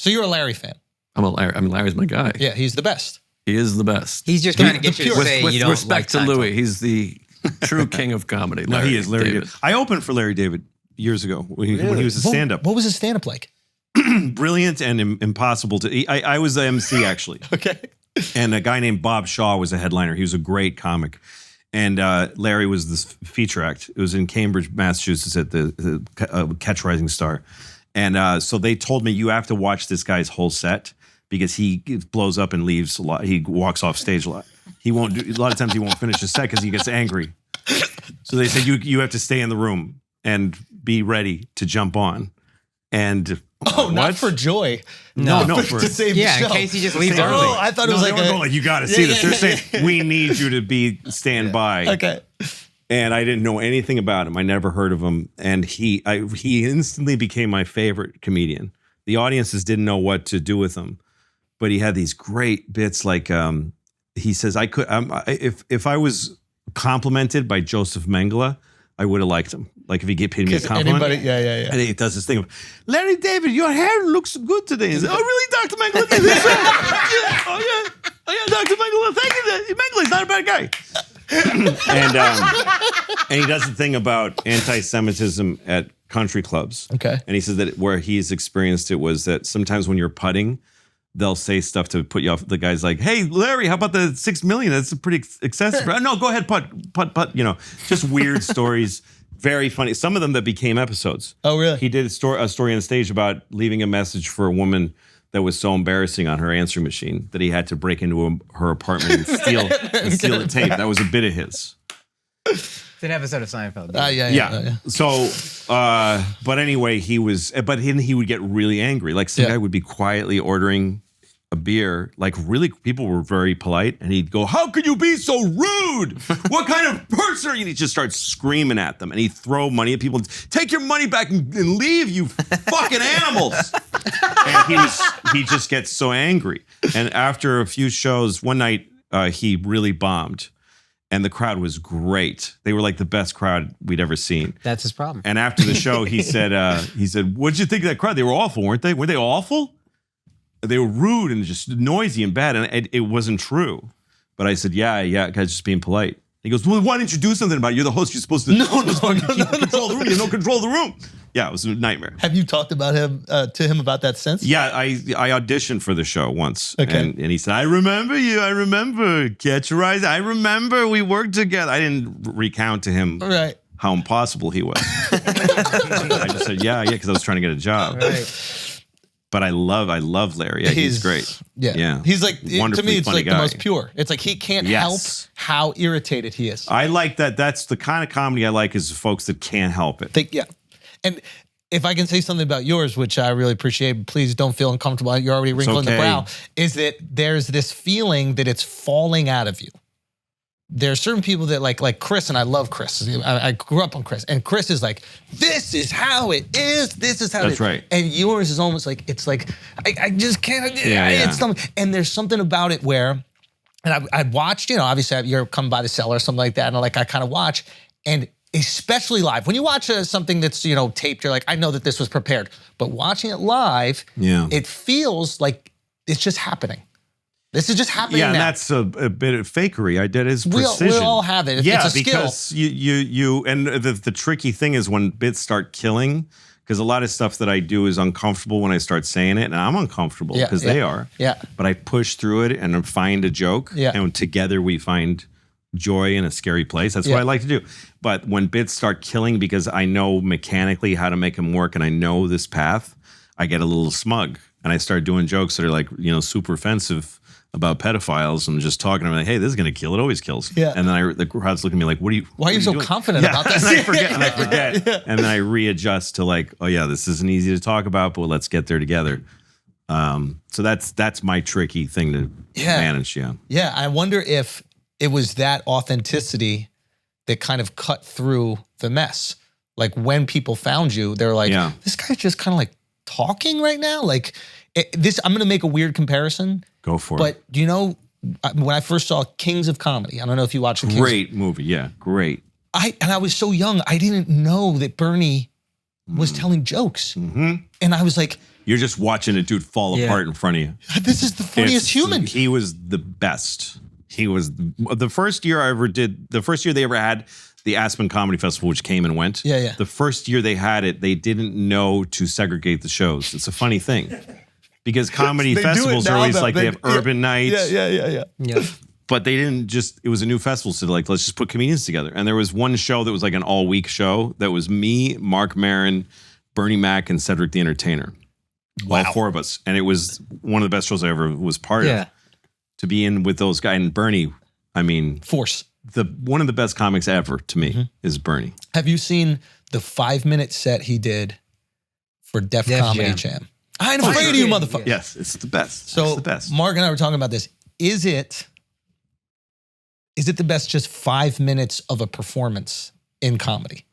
So you're a Larry fan. Larry's my guy. Yeah, he's the best. He is the best. He's just trying to get you to say you don't respect like to Seinfeld. Louis, he's the true king of comedy. No, he is Larry David. I opened for Larry David years ago when he was a stand-up. What was his stand-up like? Brilliant and impossible to... I was the MC, actually. Okay. And a guy named Bob Shaw was a headliner. He was a great comic. And Larry was this feature act. It was in Cambridge, Massachusetts at the Catch Rising Star. And so they told me, you have to watch this guy's whole set because he blows up and leaves a lot. He walks off stage a lot. A lot of times he won't finish his set because he gets angry. So they said, you have to stay in the room and be ready to jump on. And not for joy. No, for to save the show. In case he just leaves early. Oh, I thought it was they were going, you got to see this. They're saying, we need you to stand by. Okay. And I didn't know anything about him. I never heard of him. And he instantly became my favorite comedian. The audiences didn't know what to do with him. But he had these great bits like he says, if I was complimented by Joseph Mengele, I would have liked him. Like if he paid me a compliment. Yeah. And he does this thing of, Larry David, your hair looks good today. He's like, oh, really, Dr. Mengele? yeah, Dr. Mengele, thank you. Mengele's not a bad guy. And he does the thing about anti-Semitism at country clubs. Okay. And he says that where he's experienced it was that sometimes when you're putting, they'll say stuff to put you off. The guy's like, hey, Larry, how about the $6 million? That's pretty excessive. No, go ahead, putt. Just weird stories. Very funny. Some of them that became episodes. Oh, really? He did a story on stage about leaving a message for a woman that was so embarrassing on her answering machine that he had to break into her apartment and steal the tape. That was a bit of his. It's an episode of Seinfeld. Yeah. So, but anyway, he would get really angry. Like some guy would be quietly ordering a beer. Like really, people were very polite, and he'd go, "How could you be so rude? What kind of person are you?" And he'd just start screaming at them, and he'd throw money at people. Take your money back and leave, you fucking animals! And he just gets so angry. And after a few shows, one night he really bombed. And the crowd was great. They were like the best crowd we'd ever seen. That's his problem. And after the show, he said, "What'd you think of that crowd? They were awful, weren't they? Were they awful? They were rude and just noisy and bad." And it wasn't true. But I said, yeah, guys, just being polite. He goes, "Well, why didn't you do something about it? You're the host. You're supposed to control the room. You have no control of the room." Yeah, it was a nightmare. Have you talked about him to him about that since? Yeah, I auditioned for the show once. Okay. And he said, "I remember you. I remember Catch Your Eyes. I remember we worked together." I didn't recount to him how impossible he was. I just said, yeah, because I was trying to get a job. Right. But I love Larry. Yeah, he's great. Yeah. He's like, to me, it's like guy. the most pure. It's like he can't help how irritated he is. I like that. That's the kind of comedy I like is folks that can't help it. And if I can say something about yours, which I really appreciate, please don't feel uncomfortable. You're already wrinkling the brow. Is that there's this feeling that it's falling out of you. There are certain people that like Chris, and I love Chris. I grew up on Chris, and Chris is like, this is how it is. This is how it is. That's right. And yours is almost like, it's like, I just can't. It's something. And there's something about it where, and I'd watched, obviously you're come by the cellar or something like that, and I kind of watch, and especially live. When you watch something that's, taped, you're like, I know that this was prepared. But watching it live, it feels like it's just happening. This is just happening now. And that's a bit of fakery. I did his precision. We all have it. It's a skill. Because you and the tricky thing is when bits start killing, because a lot of stuff that I do is uncomfortable when I start saying it, and I'm uncomfortable because they are. Yeah. But I push through it and find a joke, and together we find joy in a scary place. That's what I like to do. But when bits start killing because I know mechanically how to make them work and I know this path, I get a little smug and I start doing jokes that are like, super offensive about pedophiles and just talking. I'm like, hey, this is going to kill. It always kills. Yeah. And then the crowd's looking at me like, why are you so confident about this? And I forget. And then I readjust to like, oh yeah, this isn't easy to talk about, but let's get there together. So that's my tricky thing to manage. Yeah. Yeah. I wonder if it was that authenticity that kind of cut through the mess. Like when people found you, they're like, this guy's just kind of like talking right now. Like I'm going to make a weird comparison. Go for it. But when I first saw Kings of Comedy, I don't know if you watched Kings. Great movie. Yeah. Great. I was so young, I didn't know that Bernie was telling jokes. Mm-hmm. And I was like, You're just watching a dude fall apart in front of you. This is the funniest human. He was the best. He was the first year I ever did. The first year they ever had the Aspen Comedy Festival, which came and went. Yeah, yeah. The first year they had it, they didn't know to segregate the shows. It's a funny thing because comedy festivals are always like they have urban nights. Yeah. But they didn't just, it was a new festival, so like, let's just put comedians together. And there was one show that was like an all-week show that was me, Mark Maron, Bernie Mac, and Cedric the Entertainer. Wow. All four of us. And it was one of the best shows I ever was part of. To be in with those guys. And Bernie, I mean... Force. One of the best comics ever to me is Bernie. Have you seen the 5-minute set he did for Def Comedy Jam? I ain't afraid of you, motherfucker. Yes, it's the best. So it's the best. Mark and I were talking about this. Is it the best just 5 minutes of a performance in comedy?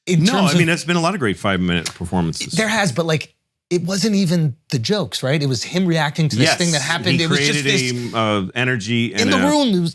There's been a lot of great 5-minute performances. There has, but like, it wasn't even the jokes, right? It was him reacting to this thing that happened. He it was just created this energy in the room.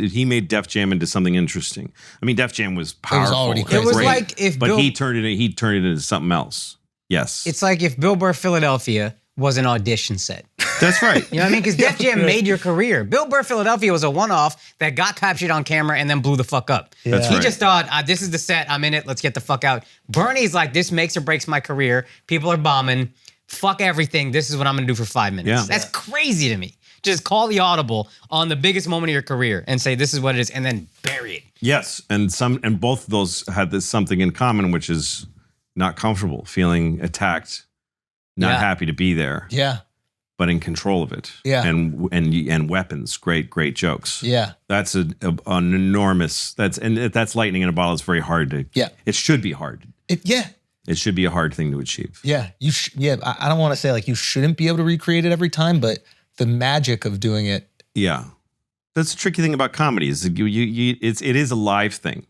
He made Def Jam into something interesting. I mean, Def Jam was powerful. It was already crazy. It was like if but he turned it into something else. Yes, it's like if Bill Burr Philadelphia was an audition set. That's right. You know what I mean? Because Def Jam made your career. Bill Burr Philadelphia was a one-off that got captured on camera and then blew the fuck up. That's He right. just thought, this is the set, I'm in it, let's get the fuck out. Bernie's like, this makes or breaks my career. People are bombing. Fuck everything. This is what I'm going to do for 5 minutes. Yeah. That's crazy to me. Just call the audible on the biggest moment of your career and say, this is what it is, and then bury it. Yes, and both of those had this something in common, which is not comfortable, feeling attacked, not happy to be there. Yeah. But in control of it, and weapons, great jokes. Yeah, that's an enormous. That's lightning in a bottle. It's very hard to. Yeah, it should be hard. It should be a hard thing to achieve. Yeah, I don't want to say like you shouldn't be able to recreate it every time, but the magic of doing it. Yeah, that's the tricky thing about comedy is it is a live thing.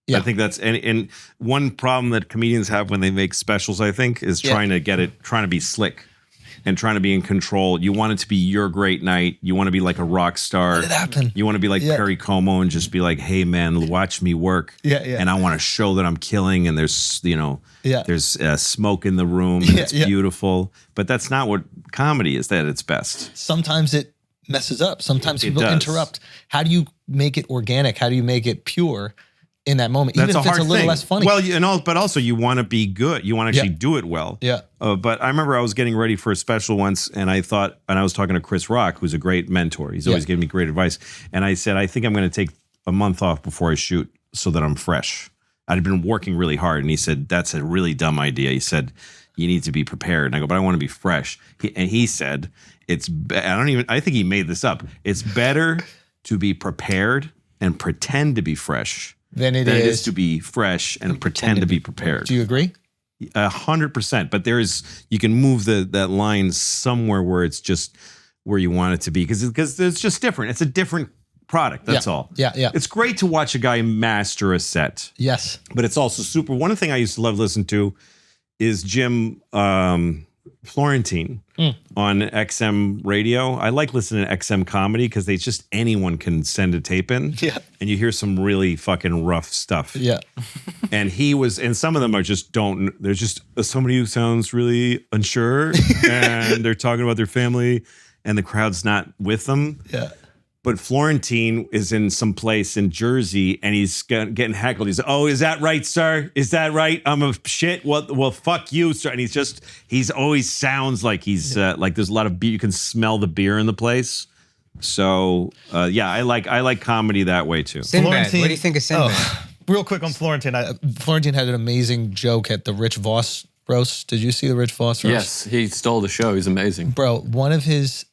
Yeah. I think that's and one problem that comedians have when they make specials, I think, is trying to be slick. And trying to be in control. You want it to be your great night. You want to be like a rock star. Let it happen. You want to be like Perry Como and just be like, hey man, watch me work. Yeah. And I want to show that I'm killing and there's, there's smoke in the room and it's beautiful. But that's not what comedy is at its best. Sometimes it messes up. Sometimes people interrupt. How do you make it organic? How do you make it pure? In that moment, even if it's a little less funny. Well, but also you want to be good. You want to actually do it well. Yeah. But I remember I was getting ready for a special once, and I was talking to Chris Rock, who's a great mentor. He's always giving me great advice. And I said, I think I'm going to take a month off before I shoot so that I'm fresh. I'd been working really hard, and he said, that's a really dumb idea. He said, you need to be prepared. And I go, but I want to be fresh. He said, I think he made this up. It's better to be prepared and pretend to be fresh than it is to be fresh and pretend to be prepared. Do you agree? 100%. But you can move that line somewhere where it's just where you want it to be because it's just different. It's a different product. That's all. Yeah. It's great to watch a guy master a set. Yes. But it's also super. One thing I used to love listening to is Jim Florentine on XM radio. I like listening to XM comedy because anyone can send a tape in. Yeah. And you hear some really fucking rough stuff. Yeah. And some of them are there's just somebody who sounds really unsure and they're talking about their family and the crowd's not with them. Yeah. But Florentine is in some place in Jersey and he's getting heckled. He's, oh, is that right, sir? Is that right? I'm a shit. Well, fuck you, sir. And he's always sounds like he's like there's a lot of beer. You can smell the beer in the place. So I like comedy that way too. Sinbad, what do you think of Sinbad? Real quick on Florentine. Florentine had an amazing joke at the Rich Voss roast. Did you see the Rich Voss roast? Yes, he stole the show. He's amazing. Bro, one of his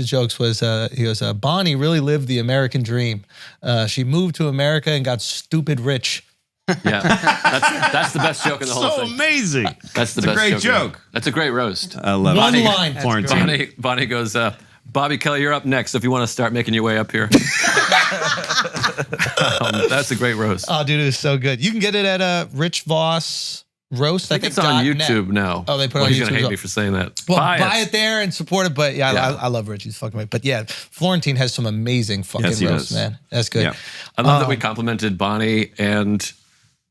jokes was, he goes, Bonnie really lived the American dream. She moved to America and got stupid rich. Yeah, that's the best joke in the whole thing. So amazing. That's the best a great joke. That's a great roast. I love One it. line. Florentine. Bonnie goes, Bobby Kelly, you're up next if you want to start making your way up here. That's a great roast. Oh, dude, it was so good. You can get it at Rich Voss roast. I think it's on YouTube now. Oh, they put it on YouTube. He's going to hate me for saying that. Well, buy it there and support it. But I love Rich. He's fucking great. But yeah, Florentine has some amazing fucking roasts, man. That's good. Yeah. I love that we complimented Bonnie and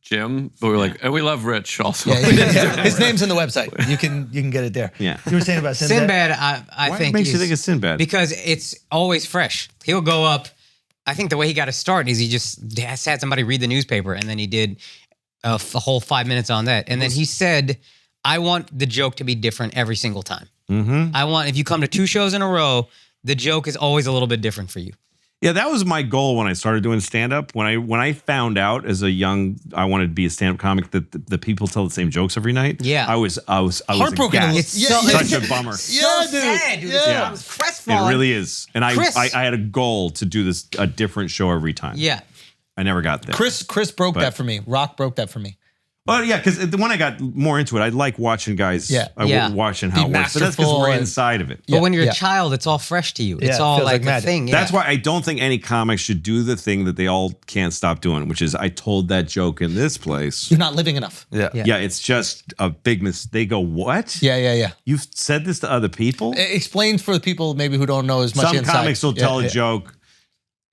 Jim, but we were like, and we love Rich also. Yeah. His name's in the website. You can get it there. Yeah. You were saying about Sinbad? Sinbad, I What think makes you think it's Sinbad? because it's always fresh. He'll go up. I think the way he got his start is he just had somebody read the newspaper, and then he did a whole 5 minutes on that. And then he said, I want the joke to be different every single time. Mm-hmm. I want, if you come to 2 shows in a row, the joke is always a little bit different for you. Yeah, that was my goal when I started doing stand-up. When I found out as a young, I wanted to be a stand-up comic that the people tell the same jokes every night. Yeah. I was Heartbroken. aghast. It's Such a bummer. So sad, dude. Yeah. I was crestfallen. It really is. And I Chris. had a goal to do this a different show every time. Yeah. I never got there. Chris broke that for me. Rock broke that for me. Well, yeah, because when I got more into it, I like watching guys. Yeah. Watching how Be it works. But that's because masterful we're and- inside of it. But when you're Yeah. a child, it's all fresh to you. Yeah, It's it all feels like like a magic. thing. Yeah. That's why I don't think any comic should do the thing that they all can't stop doing, which is I told that joke in this place. You're not living enough. Yeah. Yeah, it's just a big mistake. They go, what? Yeah. You've said this to other people? Explain for the people maybe who don't know as much Some inside. comics will tell Yeah. a joke,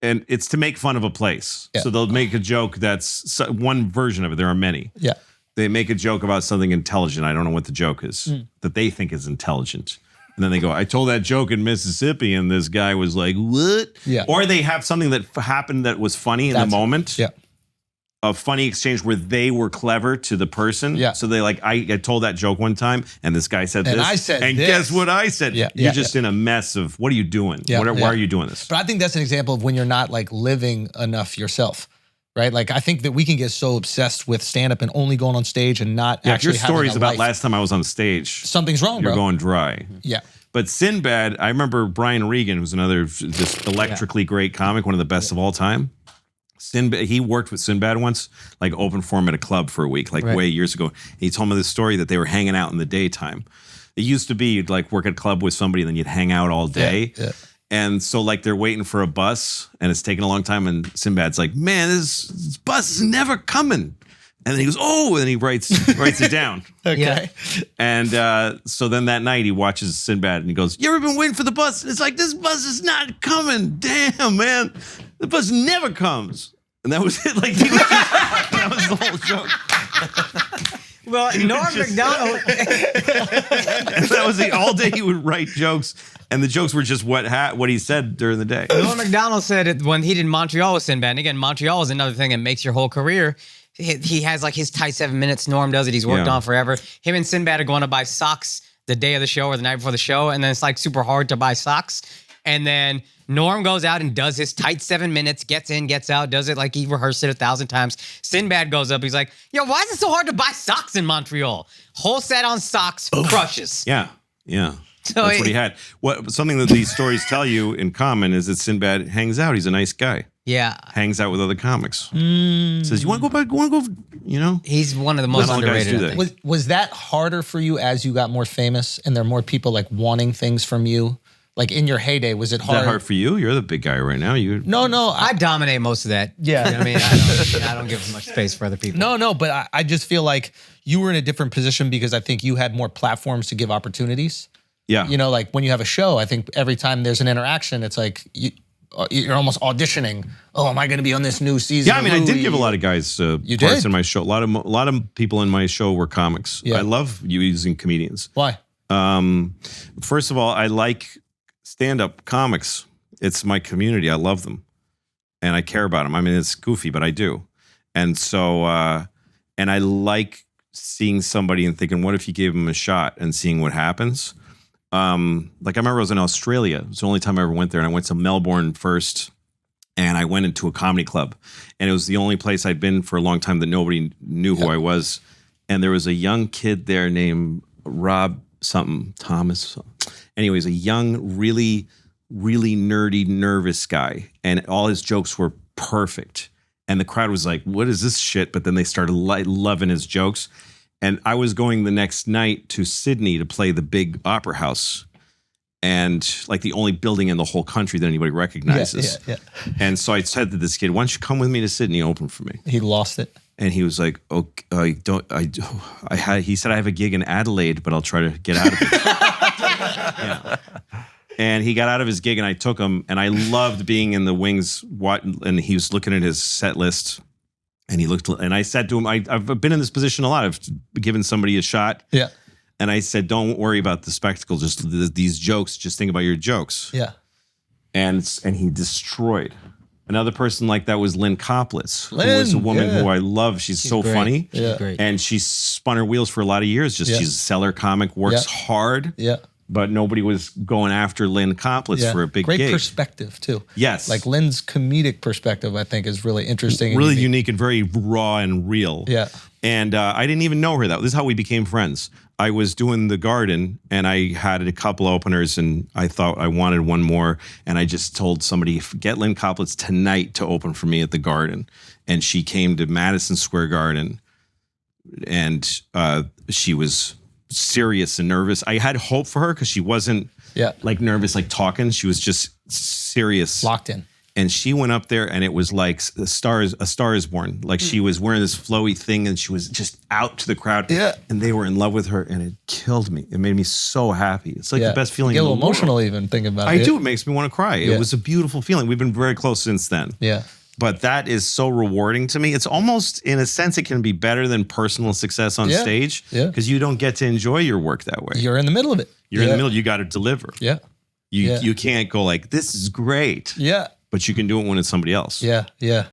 and it's to make fun of a place. Yeah. So they'll make a joke that's one version of it. There are many. Yeah. They make a joke about something intelligent. I don't know what the joke is that they think is intelligent. And then they go, I told that joke in Mississippi, and this guy was like, what? Yeah. Or they have something that happened that was funny in the moment. Yeah. A funny exchange where they were clever to the person. Yeah. So they like, I told that joke one time, and this guy said And this. I said and this. guess what I said? Yeah, You're yeah, just in a mess of, what are you doing? Yeah, Why yeah. are you doing this? But I think that's an example of when you're not like living enough yourself, right? Like I think that we can get so obsessed with stand-up and only going on stage and not Yeah, if your actually having story's a about life. last time I was on stage, Something's wrong, you're bro. going dry. Yeah. But Sinbad, I remember Brian Regan, who's another just electrically great comic, one of the best of all time. Sinbad, he worked with Sinbad once, like open form at a club for a week, like way years ago. He told me this story that they were hanging out in the daytime. It used to be you'd like work at a club with somebody and then you'd hang out all day. Yeah. And so like they're waiting for a bus and it's taking a long time and Sinbad's like, man, this bus is never coming. And then he goes, oh, and he writes it down. Okay. Yeah. And so then that night he watches Sinbad and he goes, you ever been waiting for the bus? And it's like, this bus is not coming. Damn, man. The bus never comes. And that was it. Like, he was just, that was the whole joke. Well, Norm Macdonald. That was all day he would write jokes. And the jokes were just what he said during the day. Norm Macdonald said it when he did Montreal with Sinbad. And again, Montreal is another thing that makes your whole career. He has like his tight 7 minutes. Norm does it. He's worked on forever. Him and Sinbad are going to buy socks the day of the show or the night before the show. And then it's like super hard to buy socks. And then Norm goes out and does his tight 7 minutes, gets in, gets out, does it like he rehearsed it 1,000 times. Sinbad goes up. He's like, yo, why is it so hard to buy socks in Montreal? Whole set on socks, crushes. Yeah. So That's what he had. Something that these stories tell you in common is that Sinbad hangs out. He's a nice guy. Yeah. Hangs out with other comics. Says, you want to go back? He's one of the most Not all guys underrated. do I that. think. Was that harder for you as you got more famous and there are more people like wanting things from you? Like in your heyday, was it Is hard? that hard for you? You're the big guy right now. No. I dominate most of that. Yeah. You know what I mean, I don't give much space for other people. No, but I just feel like you were in a different position because I think you had more platforms to give opportunities. Yeah. You know, like when you have a show, I think every time there's an interaction, it's like you're almost auditioning. Oh, am I going to be on this new season? Yeah, I mean, of I did Louis? give a lot of guys parts did? in my show. A lot of people in my show were comics. Yeah. I love using comedians. Why? First of all, I like stand-up comics. It's my community. I love them, and I care about them. I mean, it's goofy, but I do. And so, and I like seeing somebody and thinking, what if you gave them a shot and seeing what happens? Like I remember I was in Australia. It was the only time I ever went there, and I went to Melbourne first. And I went into a comedy club, and it was the only place I'd been for a long time that nobody knew who I was. And there was a young kid there named Rob something, Thomas. Anyways, a young, really, really nerdy, nervous guy. And all his jokes were perfect. And the crowd was like, what is this shit? But then they started loving his jokes. And I was going the next night to Sydney to play the big opera house. And like the only building in the whole country that anybody recognizes. Yeah. And so I said to this kid, why don't you come with me to Sydney, open for me? He lost it. And he was like, "Okay, he said I have a gig in Adelaide, but I'll try to get out of it." Yeah. And he got out of his gig, and I took him, and I loved being in the wings. And he was looking at his set list, And he looked, and I said to him, I've been in this position a lot. I've given somebody a shot. Yeah. And I said, don't worry about the spectacle. Just these jokes. Just think about your jokes. Yeah. And he destroyed. Another person like that was Lynn Coplitz, who Lynn, was a woman who I love. She's so great. funny. She's great. And she spun her wheels for a lot of years. She's a seller comic, works hard. Yeah. But nobody was going after Lynn Coplitz for a big Great gig. perspective too. Yes. Like Lynn's comedic perspective, I think, is really interesting. Really and unique and very raw and real. Yeah. And I didn't even know her that. This is how we became friends. I was doing the Garden and I had a couple openers and I thought I wanted one more. And I just told somebody, get Lynn Coplitz tonight to open for me at the Garden. And she came to Madison Square Garden and she was serious and nervous. I had hope for her because she wasn't like nervous, like talking. She was just serious. Locked in. And she went up there and it was like a star is born. Like she was wearing this flowy thing and she was just out to the crowd. Yeah. And they were in love with her and it killed me. It made me so happy. It's like the best feeling You get in a the little emotional world. even thinking about it. I do. It makes me want to cry. It was a beautiful feeling. We've been very close since then. Yeah. But that is so rewarding to me. It's almost, in a sense, it can be better than personal success on stage. Yeah. Because you don't get to enjoy your work that way. You're in the middle of it. You're in the middle. You got to deliver. Yeah. You can't go like, this is great. Yeah. But you can do it when it's somebody else. Yeah. Yeah.